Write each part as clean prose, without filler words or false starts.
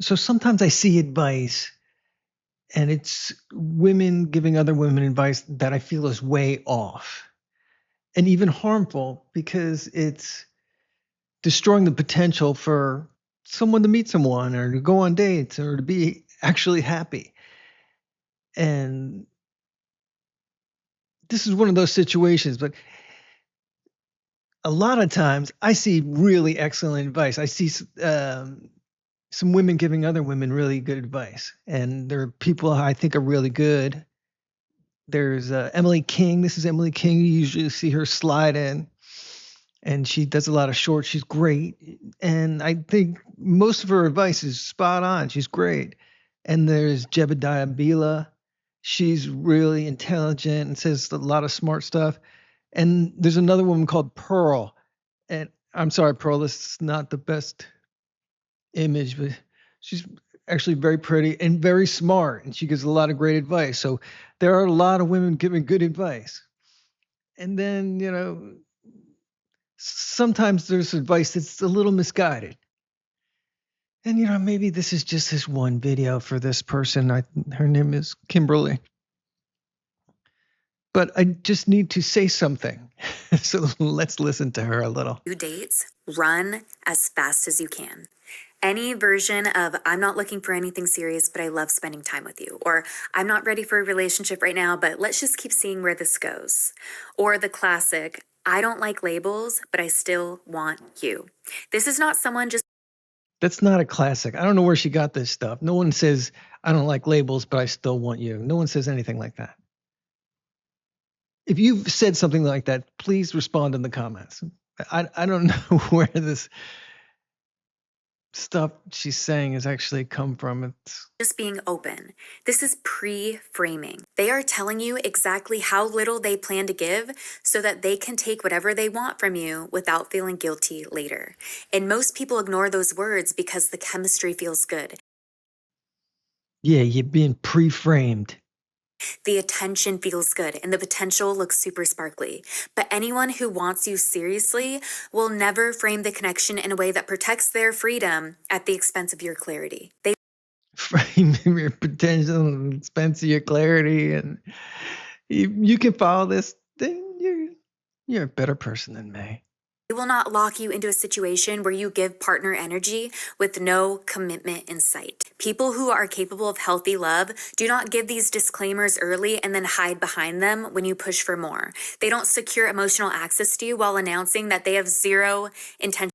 So sometimes I see advice and it's women giving other women advice that I feel is way off and even harmful because it's destroying the potential for someone to meet someone or to go on dates or to be actually happy. And this is one of those situations, but a lot of times I see really excellent advice. I see some women giving other women really good advice, and there are people I think are really good. There's Emily King. This is Emily King. You usually see her slide in, and she does a lot of shorts. She's great, and I think most of her advice is spot on. She's great. And there's Jebediah Bila. She's really intelligent and says a lot of smart stuff. And there's another woman called Pearl. And I'm sorry, Pearl, this is not the best image, but she's actually very pretty and very smart. And she gives a lot of great advice. So there are a lot of women giving good advice. And then, sometimes there's advice that's a little misguided. And, maybe this is just this one video for this person. Her name is Kimberly. But I just need to say something. So let's listen to her a little. Dates, run as fast as you can. Any version of I'm not looking for anything serious, but I love spending time with you. Or I'm not ready for a relationship right now, but let's just keep seeing where this goes. Or the classic, I don't like labels, but I still want you. This is not someone just... That's not a classic. I don't know where she got this stuff. No one says, I don't like labels, but I still want you. No one says anything like that. If you've said something like that, please respond in the comments. I don't know where this stuff she's saying has actually come from. It's just being open. This is pre-framing. They are telling you exactly how little they plan to give so that they can take whatever they want from you without feeling guilty later. And most people ignore those words because the chemistry feels good. Yeah, you're being pre-framed. The attention feels good and the potential looks super sparkly. But anyone who wants you seriously will never frame the connection in a way that protects their freedom at the expense of your clarity. They frame your potential at the expense of your clarity, and you can follow this, then you're a better person than me. will not lock you into a situation where you give partner energy with no commitment in sight. People who are capable of healthy love do not give these disclaimers early and then hide behind them when you push for more. They don't secure emotional access to you while announcing that they have zero intention.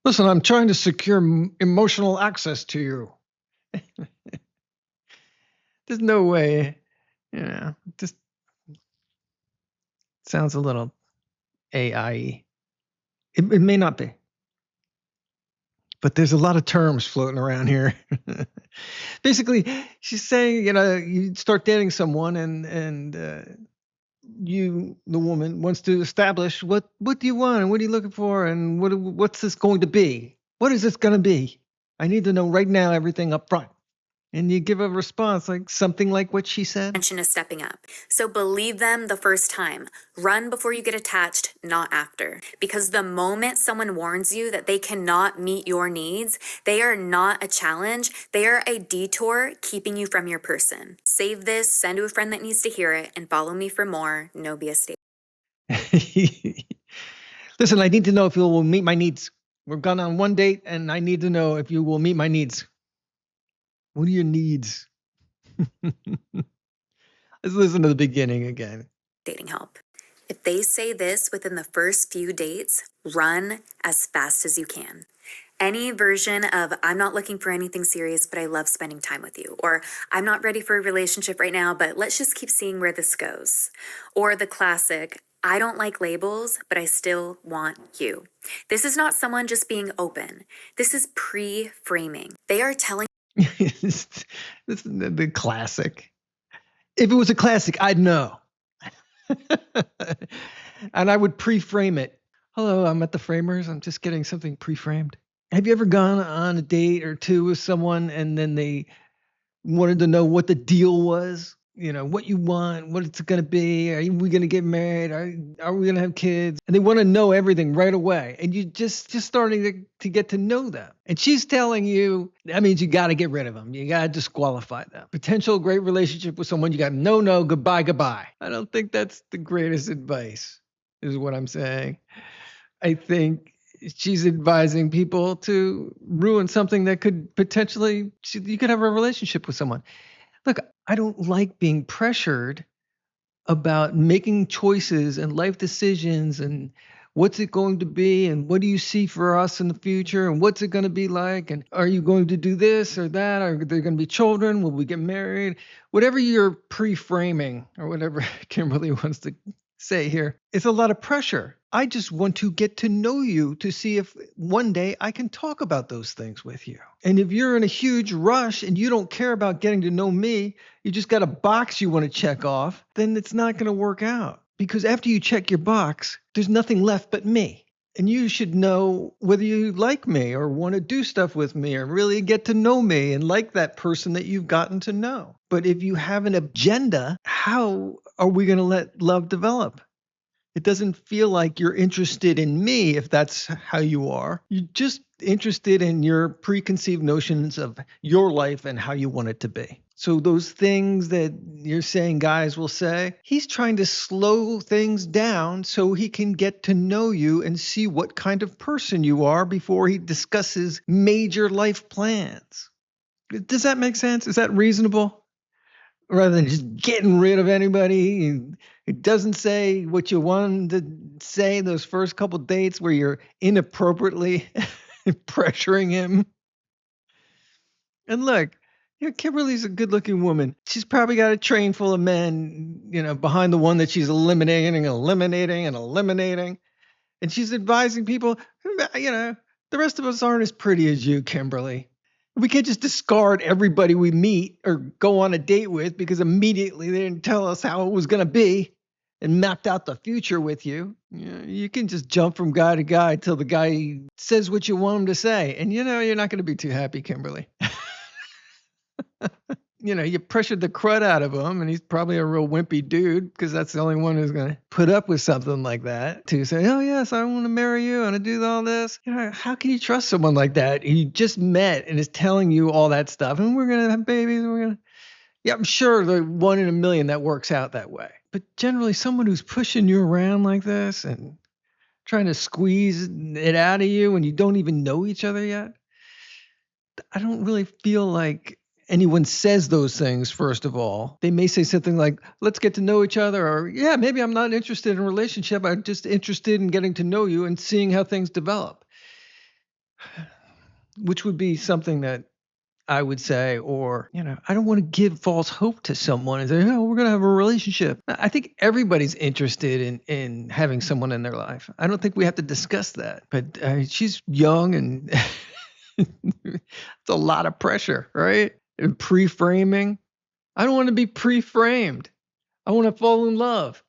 Listen, I'm trying to secure emotional access to you. There's no way, just sounds a little AI. It may not be, but there's a lot of terms floating around here. Basically, she's saying, you start dating someone and you, the woman, wants to establish what do you want and what are you looking for and what's this going to be? What is this going to be? I need to know right now everything up front. And you give a response like something like what she said. Intention is stepping up. So believe them the first time. Run before you get attached, not after. Because the moment someone warns you that they cannot meet your needs, they are not a challenge. They are a detour keeping you from your person. Save this, send to a friend that needs to hear it, and follow me for more. No BS. Listen, I need to know if you will meet my needs. We're gone on one date, and I need to know if you will meet my needs. What are your needs? Let's listen to the beginning again. Dating help. If they say this within the first few dates, run as fast as you can. Any version of I'm not looking for anything serious, but I love spending time with you. Or I'm not ready for a relationship right now, but let's just keep seeing where this goes. Or the classic, I don't like labels, but I still want you. This is not someone just being open. This is pre-framing. They are telling This is the classic. If it was a classic, I'd know. And I would pre-frame it. Hello, I'm at the Framers. I'm just getting something pre-framed. Have you ever gone on a date or two with someone and then they wanted to know what the deal was? what you want, what it's going to be. We going to get married? Are we going to have kids? And they want to know everything right away. And you just starting to get to know them. And she's telling you that means you got to get rid of them. You got to disqualify them. Potential great relationship with someone, you got no, goodbye, goodbye. I don't think that's the greatest advice, is what I'm saying. I think she's advising people to ruin something that could potentially, you could have a relationship with someone. Look, I don't like being pressured about making choices and life decisions and what's it going to be and what do you see for us in the future and what's it going to be like and are you going to do this or that? Are there going to be children? Will we get married? Whatever you're pre-framing or whatever Kimberly wants to say here, it's a lot of pressure. I just want to get to know you to see if one day I can talk about those things with you. And if you're in a huge rush and you don't care about getting to know me, you just got a box you want to check off, then it's not going to work out. Because after you check your box, there's nothing left but me. And you should know whether you like me or want to do stuff with me or really get to know me and like that person that you've gotten to know. But if you have an agenda, how are we going to let love develop? It doesn't feel like you're interested in me if that's how you are. You're just interested in your preconceived notions of your life and how you want it to be. So those things that you're saying guys will say, he's trying to slow things down so he can get to know you and see what kind of person you are before he discusses major life plans. Does that make sense? Is that reasonable? Rather than just getting rid of anybody. It doesn't say what you wanted to say those first couple dates where you're inappropriately pressuring him. And look, Kimberly's a good-looking woman. She's probably got a train full of men, behind the one that she's eliminating. And she's advising people, the rest of us aren't as pretty as you, Kimberly. We can't just discard everybody we meet or go on a date with because immediately they didn't tell us how it was going to be and mapped out the future with you. You can just jump from guy to guy till the guy says what you want him to say. And you're not going to be too happy, Kimberly. You pressured the crud out of him, and he's probably a real wimpy dude because that's the only one who's going to put up with something like that to say, oh, yes, I want to marry you. I want to do all this. How can you trust someone like that? He just met and is telling you all that stuff, and we're going to have babies. Yeah, I'm sure the 1 in a million that works out that way. But generally, someone who's pushing you around like this and trying to squeeze it out of you when you don't even know each other yet, I don't really feel like anyone says those things, first of all. They may say something like, let's get to know each other, or, yeah, maybe I'm not interested in a relationship. I'm just interested in getting to know you and seeing how things develop, which would be something that I would say, or, I don't want to give false hope to someone and say, oh, we're going to have a relationship. I think everybody's interested in having someone in their life. I don't think we have to discuss that. But she's young and it's a lot of pressure, right? And pre-framing. I don't want to be pre-framed. I want to fall in love.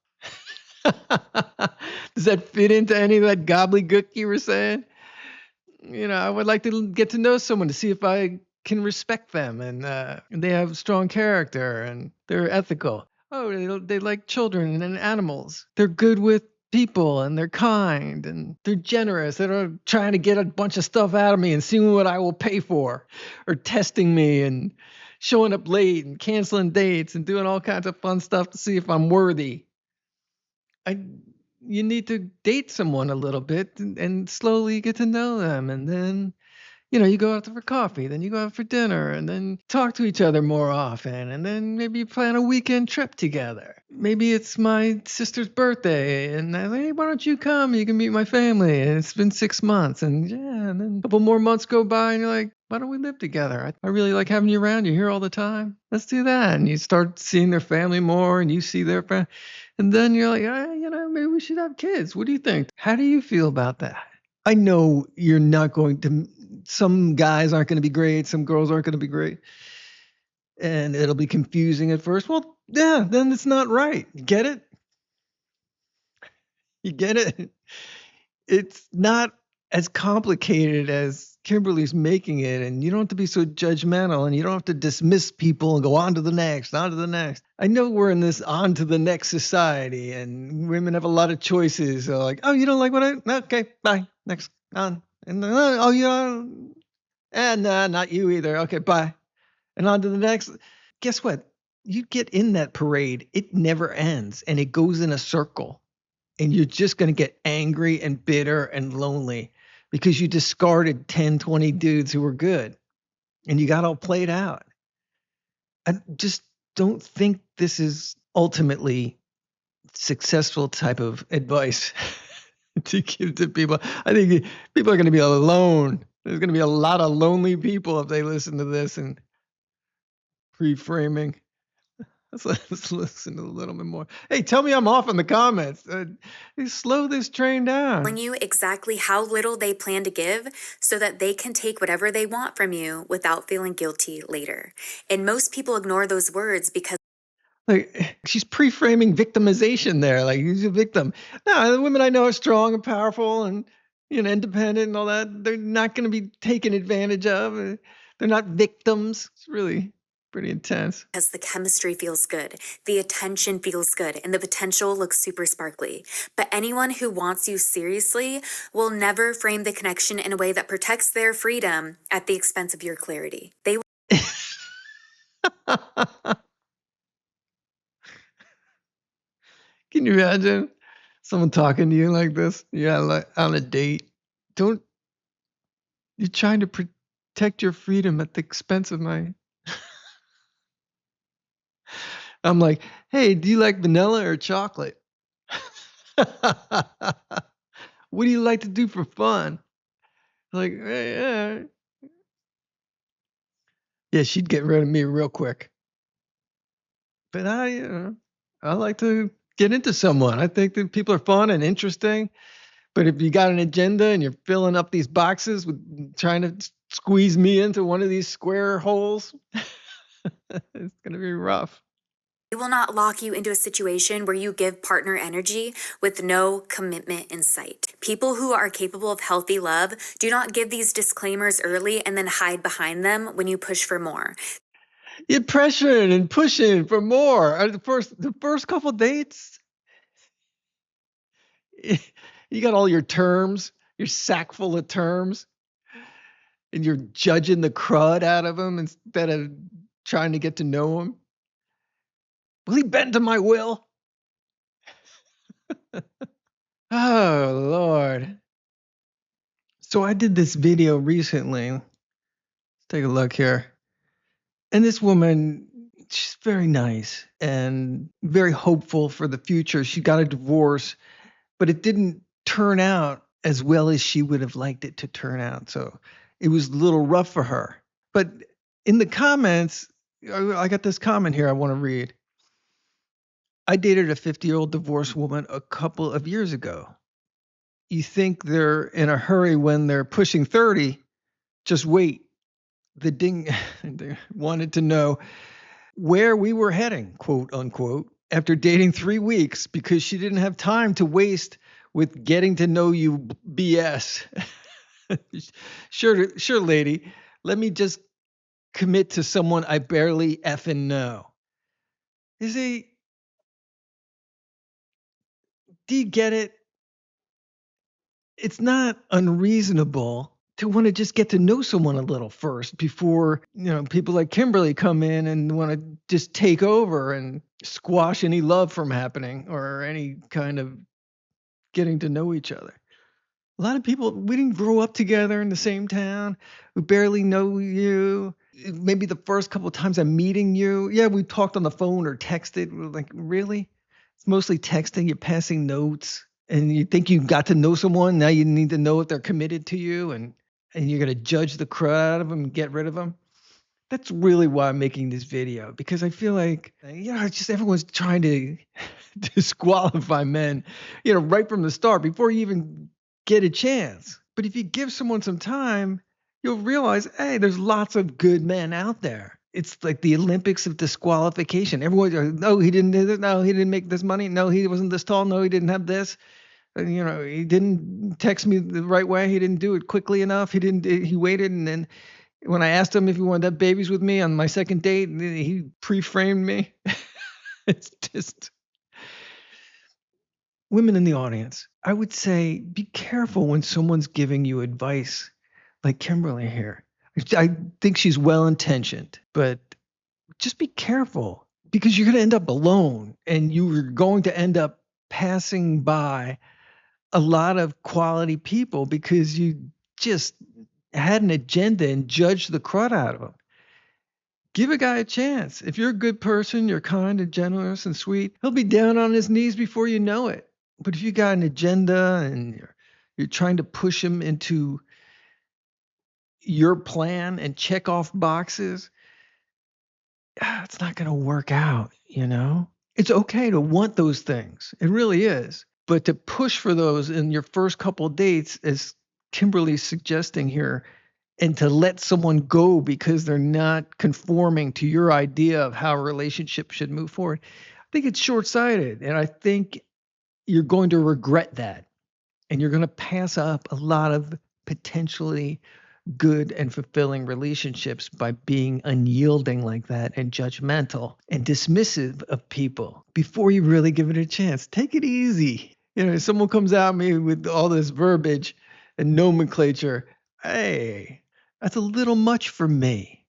Does that fit into any of that gobbledygook you were saying? I would like to get to know someone to see if I can respect them and they have strong character and they're ethical. Oh, they like children and animals. They're good with people and they're kind and they're generous. They're not trying to get a bunch of stuff out of me and seeing what I will pay for or testing me and showing up late and canceling dates and doing all kinds of fun stuff to see if I'm worthy. You need to date someone a little bit and slowly get to know them. And then, you go out for coffee, then you go out for dinner, and then talk to each other more often. And then maybe you plan a weekend trip together. Maybe it's my sister's birthday, and I say, hey, why don't you come? You can meet my family. And it's been 6 months. And and then a couple more months go by, and you're like, why don't we live together? I really like having you around. You're here all the time. Let's do that. And you start seeing their family more, and you see their family. And then you're like, maybe we should have kids. What do you think? How do you feel about that? I know you're not going to, some guys aren't going to be great. Some girls aren't going to be great. And it'll be confusing at first. Well, yeah, then it's not right. You get it? You get it? It's not as complicated as Kimberly's making it, and you don't have to be so judgmental, and you don't have to dismiss people and go on to the next, on to the next. I know we're in this on to the next society, and women have a lot of choices. So like, oh, you don't like what I? Okay, bye. Next, on. And oh, you don't. And nah, not you either. Okay, bye. And on to the next. Guess what? You get in that parade, it never ends, and it goes in a circle, and you're just going to get angry and bitter and lonely because you discarded 10, 20 dudes who were good and you got all played out. I just don't think this is ultimately successful type of advice to give to people. I think people are going to be alone. There's going to be a lot of lonely people if they listen to this and pre-framing. Let's listen to a little bit more. Hey, tell me I'm off in the comments. Slow this train down. Telling you exactly how little they plan to give so that they can take whatever they want from you without feeling guilty later. And most people ignore those words because Like she's pre-framing victimization there. Like he's a victim. No, the women I know are strong and powerful and independent and all that. They're not going to be taken advantage of. They're not victims. It's really pretty intense. the chemistry feels good, the attention feels good, and the potential looks super sparkly. But anyone who wants you seriously will never frame the connection in a way that protects their freedom at the expense of your clarity. They Can you imagine someone talking to you like this? Yeah, like on a date. You're trying to protect your freedom at the expense of my. I'm like, hey, do you like vanilla or chocolate? What do you like to do for fun? Like, yeah, she'd get rid of me real quick. But I like to get into someone. I think that people are fun and interesting. But if you got an agenda and you're filling up these boxes with trying to squeeze me into one of these square holes, it's going to be rough. will not lock you into a situation where you give partner energy with no commitment in sight. People who are capable of healthy love do not give these disclaimers early and then hide behind them when you push for more. You're pressuring and pushing for more. The first couple dates, you got all your terms, your sack full of terms, and you're judging the crud out of them instead of trying to get to know them. Will he bend to my will? Oh, Lord. So I did this video recently. Let's take a look here. And this woman, she's very nice and very hopeful for the future. She got a divorce, but it didn't turn out as well as she would have liked it to turn out. So it was a little rough for her. But in the comments, I got this comment here I want to read. I dated a 50-year-old divorced woman a couple of years ago. You think they're in a hurry when they're pushing 30? Just wait. The ding they wanted to know where we were heading, quote unquote, after dating 3 weeks because she didn't have time to waste with getting to know you BS. Sure, lady. Let me just commit to someone I barely effing know. You see, do you get it? It's not unreasonable to want to just get to know someone a little first before, people like Kimberly come in and want to just take over and squash any love from happening or any kind of getting to know each other. A lot of people, we didn't grow up together in the same town. We barely know you. Maybe the first couple of times I'm meeting you, yeah, we talked on the phone or texted. We're like, really? It's mostly texting. You're passing notes. And you think you got to know someone. Now you need to know if they're committed to you and you're going to judge the crud out of them and get rid of them. That's really why I'm making this video, because I feel like, it's just everyone's trying to disqualify men, right from the start before you even get a chance. But if you give someone some time, you'll realize, hey, there's lots of good men out there. It's like the Olympics of disqualification. Everyone, no, he didn't do this. No, he didn't make this money. No, he wasn't this tall. No, he didn't have this. He didn't text me the right way. He didn't do it quickly enough. He waited, and then when I asked him if he wanted to have babies with me on my second date, he pre-framed me. It's just women in the audience. I would say be careful when someone's giving you advice, like Kimberly here. I think she's well intentioned, but just be careful because you're going to end up alone and you're going to end up passing by a lot of quality people because you just had an agenda and judged the crud out of them. Give a guy a chance. If you're a good person, you're kind and generous and sweet, he'll be down on his knees before you know it. But if you got an agenda and you're trying to push him into your plan and check off boxes, it's not going to work out, you know? It's okay to want those things. It really is. But to push for those in your first couple of dates, as Kimberly's suggesting here, and to let someone go because they're not conforming to your idea of how a relationship should move forward, I think it's short-sighted. And I think you're going to regret that. And you're going to pass up a lot of potentially good and fulfilling relationships by being unyielding like that and judgmental and dismissive of people before you really give it a chance. Take it easy. If someone comes at me with all this verbiage and nomenclature, hey, that's a little much for me,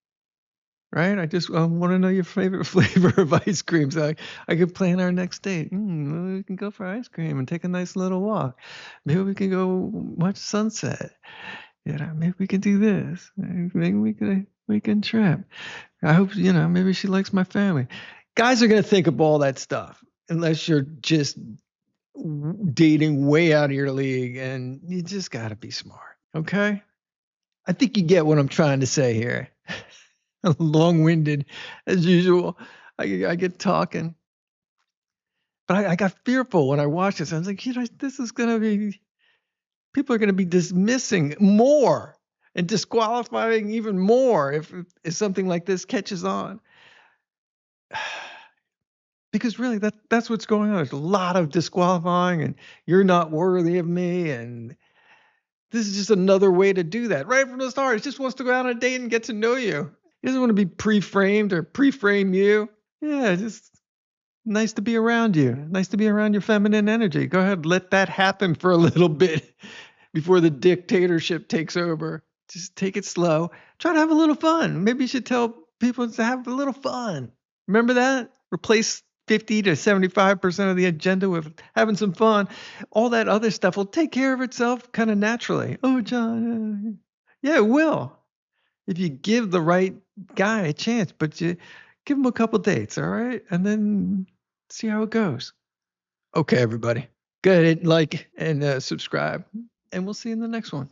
right? I just want to know your favorite flavor of ice cream so I could plan our next date. Maybe we can go for ice cream and take a nice little walk. Maybe we can go watch sunset. Maybe we can do this. Maybe we can trip. I hope, maybe she likes my family. Guys are going to think of all that stuff unless you're just dating way out of your league, and you just got to be smart. Okay? I think you get what I'm trying to say here. Long-winded as usual. I get talking. But I got fearful when I watched this. I was like, this is going to be, people are going to be dismissing more and disqualifying even more if something like this catches on. Because really, that's what's going on. There's a lot of disqualifying, and you're not worthy of me, and this is just another way to do that. Right from the start, he just wants to go out on a date and get to know you. He doesn't want to be pre-framed or pre-frame you. Yeah, just nice to be around you. Nice to be around your feminine energy. Go ahead, let that happen for a little bit before the dictatorship takes over. Just take it slow. Try to have a little fun. Maybe you should tell people to have a little fun. Remember that? Replace 50 to 75% of the agenda with having some fun. All that other stuff will take care of itself kind of naturally. Oh, John. Yeah, it will. If you give the right guy a chance, but you give him a couple dates, all right? And then see how it goes. Okay, everybody. Go ahead and like and subscribe, and we'll see you in the next one.